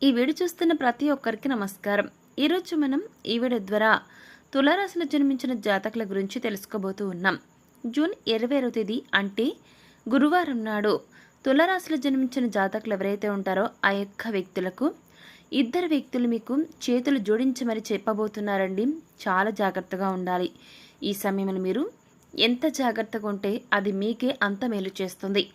ఈ వీడియో చూస్తున్న ప్రతి ఒక్కరికి నమస్కారం. ఈరోజు మనం ఈ వీడియో ద్వారా తులారాశిలో జన్మించిన జాతకుల గురించి తెలుసుకోబోతూ ఉన్నాం. జూన్ 20వ తేదీ అంటే గురువారం నాడు తులారాశిలో జన్మించిన జాతకులు ఎవరైతే ఉంటారో ఆ యొక్క వ్యక్తులకు ఇద్దరు వ్యక్తులు మీకు చేతులు జోడించి మరి చెప్పబోతున్నారండి. చాలా జాగ్రత్తగా ఉండాలి. ఈ సమయంలో మీరు ఎంత జాగ్రత్తగా ఉంటే అది మీకే అంత మేలు చేస్తుంది.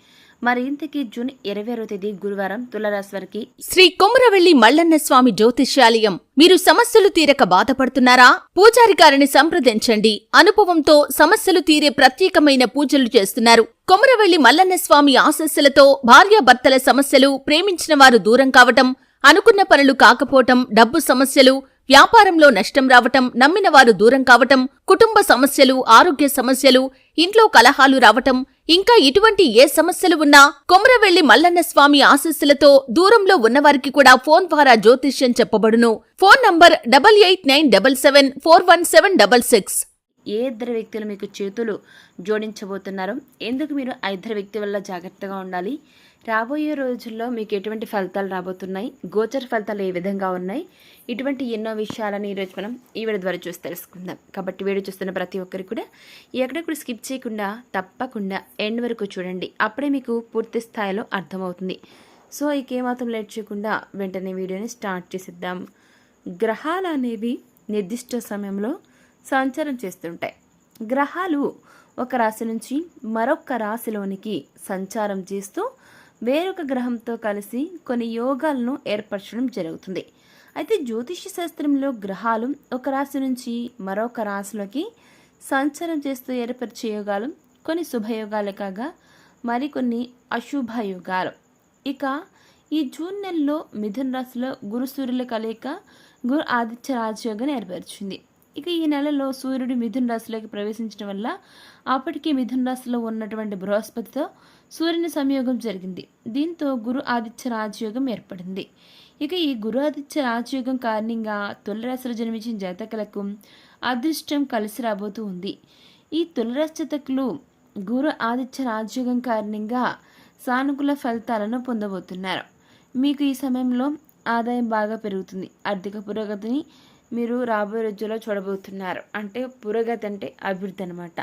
మరి ఇంతకీ జూన్ 20వ తేదీ గురువారం తులారాశి వారికి శ్రీ కొమురవెల్లి మల్లన్న స్వామి జ్యోతిష్యాలయం. మీరు సమస్యలు తీరక బాధపడుతున్నారా? పూజారి గారిని సంప్రదించండి. అనుభవంతో సమస్యలు తీరే ప్రత్యేకమైన పూజలు చేస్తున్నారు. కొమురవెల్లి మల్లన్న స్వామి ఆశస్సులతో భార్యాభర్తల సమస్యలు, ప్రేమించిన వారు దూరం కావటం, అనుకున్న పనులు కాకపోవటం, డబ్బు సమస్యలు, వ్యాపారంలో నష్టం రావటం, నమ్మిన వారు దూరం కావటం, కుటుంబ సమస్యలు, ఆరోగ్య సమస్యలు, ఇంట్లో కలహాలు రావటం, ఇంకా ఇటువంటి ఏ సమస్యలు ఉన్నా కొమురవెల్లి మల్లన్న స్వామి ఆశీస్సులతో దూరంలో ఉన్నవారికి కూడా ఫోన్ ద్వారా జ్యోతిష్యం చెప్పబడును. Phone number 8897741766. ఏ ఇద్దరు వ్యక్తులు మీకు చేతులు జోడించబోతున్నారో, ఎందుకు మీరు ఆ ఇద్దరు వ్యక్తి వల్ల జాగ్రత్తగా ఉండాలి, రాబోయే రోజుల్లో మీకు ఎటువంటి ఫలితాలు రాబోతున్నాయి, గోచర ఫలితాలు ఏ విధంగా ఉన్నాయి, ఇటువంటి ఎన్నో విషయాలని ఈరోజు మనం ఈ వీడియో ద్వారా చూసి తెలుసుకుందాం. కాబట్టి వీడియో చూస్తున్న ప్రతి ఒక్కరికి కూడా ఎక్కడ కూడా స్కిప్ చేయకుండా తప్పకుండా ఎండ్ వరకు చూడండి. అప్పుడే మీకు పూర్తి స్థాయిలో అర్థమవుతుంది. సో ఇక ఏమాత్రం లేట్ చేయకుండా వెంటనే వీడియోని స్టార్ట్ చేసేద్దాం. గ్రహాలు అనేవి నిర్దిష్ట సమయంలో సంచారం చేస్తుంటాయి. గ్రహాలు ఒక రాశి నుంచి మరొక రాశిలోనికి సంచారం చేస్తూ వేరొక గ్రహంతో కలిసి కొన్ని యోగాలను ఏర్పరచడం జరుగుతుంది. అయితే జ్యోతిష్య శాస్త్రంలో గ్రహాలు ఒక రాశి నుంచి మరొక రాశిలోకి సంచారం చేస్తూ ఏర్పరిచే యోగాలు కొన్ని శుభయోగాలు కాగా మరికొన్ని అశుభ యోగాలు. ఇక ఈ జూన్ నెలలో మిథున రాశిలో గురు సూర్యుల కలయిక గురు ఆదిత్య రాజయోగం ఏర్పరిచింది. ఇక ఈ నెలలో సూర్యుడు మిథున రాశిలోకి ప్రవేశించడం వల్ల అప్పటికే మిథున రాశిలో ఉన్నటువంటి బృహస్పతితో సూర్యుని సంయోగం జరిగింది. దీంతో గురు ఆదిత్య రాజయోగం ఏర్పడింది. ఇక ఈ గురు ఆదిత్య రాజయోగం కారణంగా తులారాశిలో జన్మించిన జాతకులకు అదృష్టం కలిసి రాబోతూ ఉంది. ఈ తులారాశి జాతకులు గురు ఆదిత్య రాజయోగం కారణంగా సానుకూల ఫలితాలను పొందబోతున్నారు. మీకు ఈ సమయంలో ఆదాయం బాగా పెరుగుతుంది. ఆర్థిక పురోగతిని మీరు రాబోయే రోజుల్లో చూడబోతున్నారు. అంటే పురోగతి అంటే అభివృద్ధి అనమాట.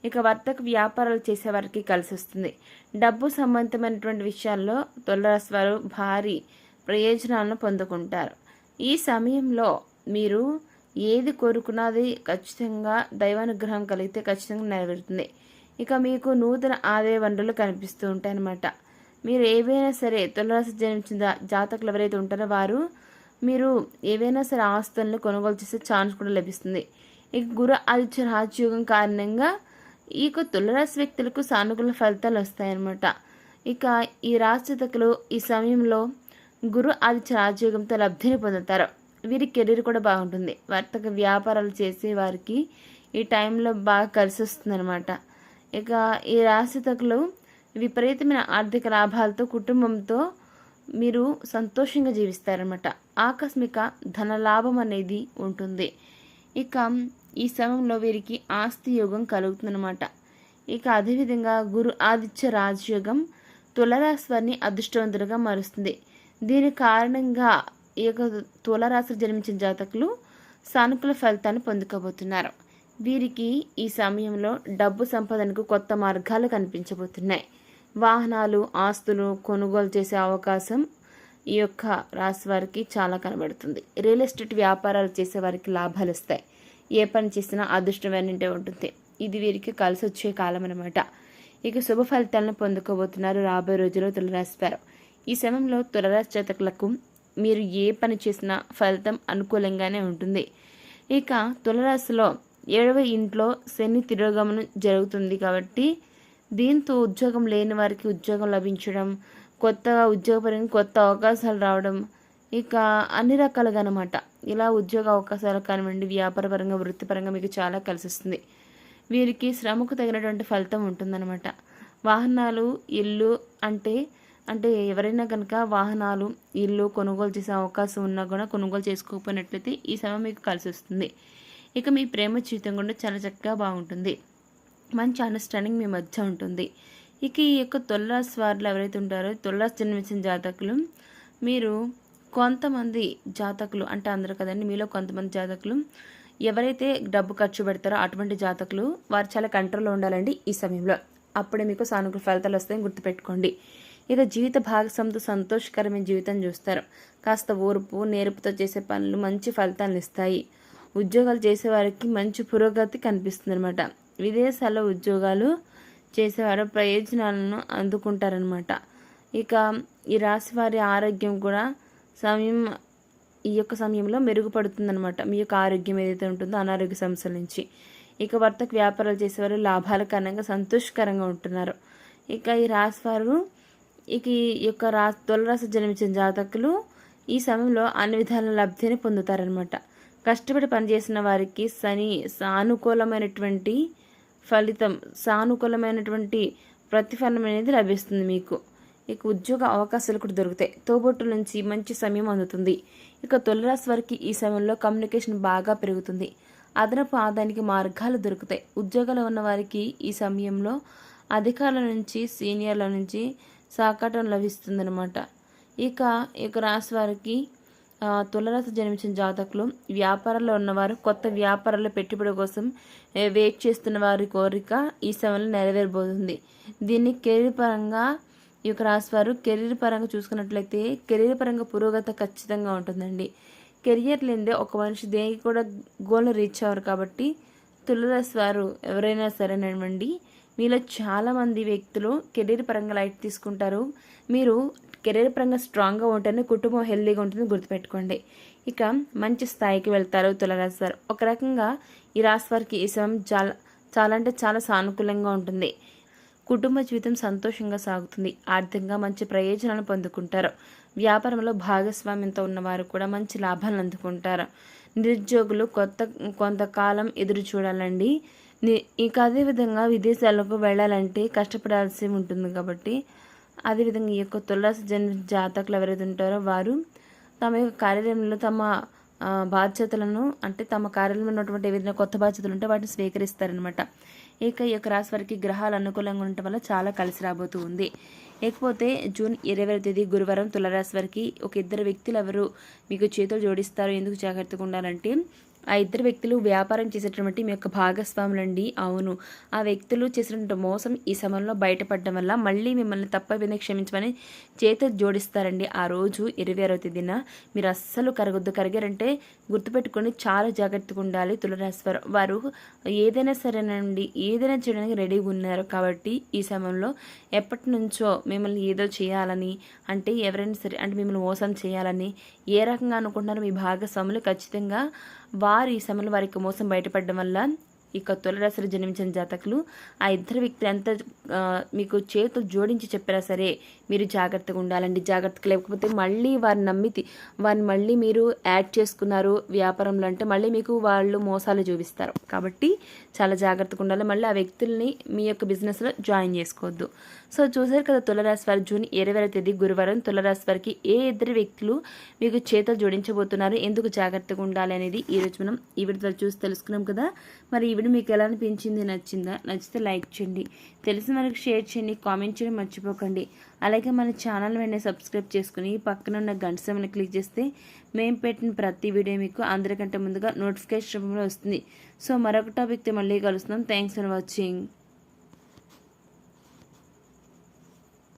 ఇక వర్తక వ్యాపారాలు చేసేవారికి కలిసి వస్తుంది. డబ్బు సంబంధమైనటువంటి విషయాల్లో తులారాశి వారు భారీ ప్రయోజనాలను పొందుకుంటారు. ఈ సమయంలో మీరు ఏది కోరుకున్నది ఖచ్చితంగా దైవానుగ్రహం కలిగితే ఖచ్చితంగా నెరవేరుతుంది. ఇక మీకు నూతన ఆదాయ వనరులు కనిపిస్తూ ఉంటాయి అన్నమాట. మీరు ఏవైనా సరే తులారాశి జన్మించిన జాతకులు ఎవరైతే ఉంటారో వారు మీరు ఏవైనా సరే ఆస్తులను కొనుగోలు చేసే ఛాన్స్ కూడా లభిస్తుంది. ఇక గురు ఆదిత్య రాజయోగం కారణంగా ఈ తులారాశి వ్యక్తులకు సానుకూల ఫలితాలు వస్తాయన్నమాట. ఇక ఈ రాశి జాతకులు ఈ సమయంలో గురు ఆదిత్య రాజయోగంతో లబ్ధిని పొందుతారు. వీరి కెరీర్ కూడా బాగుంటుంది. వర్తక వ్యాపారాలు చేసే వారికి ఈ టైంలో బాగా కలిసి వస్తుంది అనమాట. ఇక ఈ రాశి జాతకులు విపరీతమైన ఆర్థిక లాభాలతో కుటుంబంతో మీరు సంతోషంగా జీవిస్తారనమాట. ఆకస్మిక ధన లాభం అనేది ఉంటుంది. ఇక ఈ సమయంలో వీరికి ఆస్తి యోగం కలుగుతుందన్నమాట. ఇక అదేవిధంగా గురు ఆదిత్య రాజయోగం తులారాశి వారిని అదృష్టవంతులుగా మారుస్తుంది. దీని కారణంగా ఈ యొక్క తులారాశిలో జన్మించిన జాతకులు సానుకూల ఫలితాన్ని పొందుకోబోతున్నారు. వీరికి ఈ సమయంలో డబ్బు సంపాదనకు కొత్త మార్గాలు కనిపించబోతున్నాయి. వాహనాలు, ఆస్తులు కొనుగోలు చేసే అవకాశం ఈ యొక్క రాశి వారికి చాలా కనబడుతుంది. రియల్ ఎస్టేట్ వ్యాపారాలు చేసే వారికి లాభాలు వస్తాయి. ఏ పని చేసినా అదృష్టం వెన్నంటే ఉంటుంది. ఇది వీరికి కలిసి వచ్చే కాలం అనమాట. ఇక శుభ ఫలితాలను పొందుకోబోతున్నారు రాబోయే రోజుల్లో తులారాశి వారు. ఈ సమయంలో తులారాశి జాతకులకు మీరు ఏ పని చేసినా ఫలితం అనుకూలంగానే ఉంటుంది. ఇక తులారాశిలో 7వ ఇంట్లో శని తిరోగమనం జరుగుతుంది కాబట్టి దీంతో ఉద్యోగం లేని వారికి ఉద్యోగం లభించడం, కొత్తగా ఉద్యోగపరంగా కొత్త అవకాశాలు రావడం, ఇక అన్ని రకాలుగా అనమాట. ఇలా ఉద్యోగ అవకాశాలు కానివ్వండి, వ్యాపారపరంగా వృత్తిపరంగా మీకు చాలా కలిసి వస్తుంది. వీరికి శ్రమకు తగినటువంటి ఫలితం ఉంటుందన్నమాట. వాహనాలు, ఇల్లు అంటే ఎవరైనా కనుక వాహనాలు, ఇల్లు కొనుగోలు చేసే అవకాశం ఉన్నా కూడా కొనుగోలు చేసుకోకపోయినట్లయితే ఈ సమయం మీకు కలిసి వస్తుంది. ఇక మీ ప్రేమ జీవితం కూడా చాలా చక్కగా బాగుంటుంది. మంచి అండర్స్టాండింగ్ మీ మధ్య ఉంటుంది. ఇక ఈ యొక్క తులారాశి వారిలో ఎవరైతే ఉంటారో తులారాశి జన్మించిన జాతకులు మీరు కొంతమంది జాతకులు అంటే అందరూ కదండి, మీలో కొంతమంది జాతకులు ఎవరైతే డబ్బు ఖర్చు పెడతారో అటువంటి జాతకులు వారు చాలా కంట్రోల్లో ఉండాలండి ఈ సమయంలో. అప్పుడే మీకు సానుకూల ఫలితాలు వస్తాయని గుర్తుపెట్టుకోండి. ఇక జీవిత భాగస్వామితో సంతోషకరమైన జీవితం చూస్తారు. కాస్త ఓర్పు నేర్పుతో చేసే పనులు మంచి ఫలితాలను ఇస్తాయి. ఉద్యోగాలు చేసేవారికి మంచి పురోగతి కనిపిస్తుంది అనమాట. విదేశాల్లో ఉద్యోగాలు చేసేవారు ప్రయోజనాలను అందుకుంటారనమాట. ఇక ఈ రాశి వారి ఆరోగ్యం కూడా ఈ యొక్క సమయంలో మెరుగుపడుతుందన్నమాట. మీ యొక్క ఆరోగ్యం ఏదైతే ఉంటుందో అనారోగ్య సమస్యల నుంచి. ఇక వర్తక వ్యాపారాలు చేసేవారు లాభాల కారణంగా సంతోషకరంగా ఉంటున్నారు. ఇక ఈ రాశి వారు ఈ యొక్క తులారాశి జన్మించిన జాతకులు ఈ సమయంలో అన్ని విధాల లబ్ధిని పొందుతారనమాట. కష్టపడి పనిచేసిన వారికి శని సానుకూలమైనటువంటి ప్రతిఫలం అనేది లభిస్తుంది మీకు. ఇక ఉద్యోగ అవకాశాలు కూడా దొరుకుతాయి. తోబుట్టుల నుంచి మంచి సమయం అందుతుంది. ఇక తులారాశి వారికి ఈ సమయంలో కమ్యూనికేషన్ బాగా పెరుగుతుంది. అదనపు ఆదాయానికి మార్గాలు దొరుకుతాయి. ఉద్యోగాలు ఉన్న వారికి ఈ సమయంలో అధికారుల నుంచి సీనియర్ల నుంచి సహకారం లభిస్తుందన్నమాట. ఇక రాశి వారికి తులారాశి జన్మించిన జాతకులు వ్యాపారాల్లో ఉన్నవారు కొత్త వ్యాపారాల పెట్టుబడి కోసం వెయిట్ చేస్తున్న వారి కోరిక ఈ సమయంలో నెరవేరబోతుంది. దీన్ని కెరీర్ పరంగా ఈ యొక్క రాశి వారు కెరీర్ పరంగా చూసుకున్నట్లయితే కెరీర్ పరంగా పురోగతి ఖచ్చితంగా ఉంటుందండి. కెరియర్ లేనిదే ఒక మనిషి దేనికి కూడా గోల్ రీచ్ అవ్వరు. కాబట్టి తులారాశి వారు ఎవరైనా సరేనండి, మీలో చాలామంది వ్యక్తులు కెరీర్ పరంగా లైట్ తీసుకుంటారు. మీరు కెరీర్ పరంగా స్ట్రాంగ్గా ఉంటేనే కుటుంబం హెల్దీగా ఉంటుంది గుర్తుపెట్టుకోండి. ఇక మంచి స్థాయికి వెళ్తారు తులారాశి వారు. ఒక రకంగా ఈ రాశి వారికి ఈ సమయం చాలా అంటే చాలా సానుకూలంగా ఉంటుంది. కుటుంబ జీవితం సంతోషంగా సాగుతుంది. ఆర్థికంగా మంచి ప్రయోజనాలను పొందుకుంటారు. వ్యాపారంలో భాగస్వామ్యంతో ఉన్నవారు కూడా మంచి లాభాలను అందుకుంటారు. నిరుద్యోగులు కొంతకాలం ఎదురు చూడాలండి. ఇక అదేవిధంగా విదేశాలకు వెళ్ళాలంటే కష్టపడాల్సి ఉంటుంది. కాబట్టి అదేవిధంగా ఈ యొక్క తులారాశి జన్మించిన జాతకులు ఎవరైతే ఉంటారో వారు తమ యొక్క కార్యాలయంలో తమ బాధ్యతలను అంటే తమ కార్యాలయంలో ఉన్నటువంటి ఏదైనా కొత్త బాధ్యతలు ఉంటే వాటిని స్వీకరిస్తారనమాట. ఇక ఈ యొక్క రాశి వారికి గ్రహాలు అనుకూలంగా ఉండటం వల్ల చాలా కలిసి రాబోతూ ఉంది. ఇకపోతే జూన్ 20వ తేదీ గురువారం తులారాశి వారికి ఒక ఇద్దరు వ్యక్తులు ఎవరు మీకు చేతులు జోడిస్తారు. ఎందుకు జాగ్రత్తగా ఉండాలంటే ఆ ఇద్దరు వ్యక్తులు వ్యాపారం చేసేటటువంటి మీ యొక్క భాగస్వాములండి. అవును, ఆ వ్యక్తులు చేసినటువంటి మోసం ఈ సమయంలో బయటపడడం వల్ల మళ్ళీ మిమ్మల్ని తప్పని క్షమించమని చేతులు జోడిస్తారండి. ఆ రోజు 26వ తేదీన మీరు అస్సలు కరిగారంటే గుర్తుపెట్టుకొని చాలా జాగ్రత్తగా ఉండాలి. తులారాశి వారు ఏదైనా సరేనండి, ఏదైనా చేయడానికి రెడీగా ఉన్నారు. కాబట్టి ఈ సమయంలో ఎప్పటి నుంచో మిమ్మల్ని ఏదో చేయాలని అంటే ఎవరైనా సరే అంటే మిమ్మల్ని మోసం చేయాలని ఏ రకంగా అనుకుంటున్నారో మీ భాగస్వాములు ఖచ్చితంగా వారు ఈ సమయంలో వారికి మోసం బయటపడడం వల్ల ఇక తులారాశిలో జన్మించిన జాతకులు ఆ ఇద్దరు వ్యక్తులు ఎంత మీకు చేతులు జోడించి చెప్పారా సరే మీరు జాగ్రత్తగా ఉండాలండి. జాగ్రత్తగా లేకపోతే మళ్ళీ వారిని మళ్ళీ మీరు యాడ్ చేసుకున్నారు వ్యాపారంలో అంటే మళ్ళీ మీకు వాళ్ళు మోసాలు చూపిస్తారు. కాబట్టి చాలా జాగ్రత్తగా ఉండాలి. మళ్ళీ ఆ వ్యక్తుల్ని మీ యొక్క బిజినెస్లో జాయిన్ చేసుకోవద్దు. సో చూసారు కదా తులారాశి వారు జూన్ 20వ తేదీ గురువారం తులారాశి వారికి ఏ ఇద్దరు వ్యక్తులు మీకు చేతులు జోడించబోతున్నారు, ఎందుకు జాగ్రత్తగా ఉండాలి అనేది ఈరోజు మనం ఈ వీడియోలో చూసి తెలుసుకున్నాం కదా. మరి ఈ వీడియో మీకు ఎలా అనిపించింది, నచ్చితే లైక్ చేయండి, తెలిసిన వరకు షేర్ చేయండి, కామెంట్ చేయడం మర్చిపోకండి. అలాగే మన ఛానల్ వెంటనే సబ్స్క్రైబ్ చేసుకుని పక్కన ఉన్న గంట సింబల్ని క్లిక్ చేస్తే మేము పెట్టిన ప్రతి వీడియో మీకు అందరికంటే ముందుగా నోటిఫికేషన్ రూపంలో వస్తుంది. సో మరొక టాపిక్తో మళ్ళీ కలుస్తున్నాం. Thanks for watching.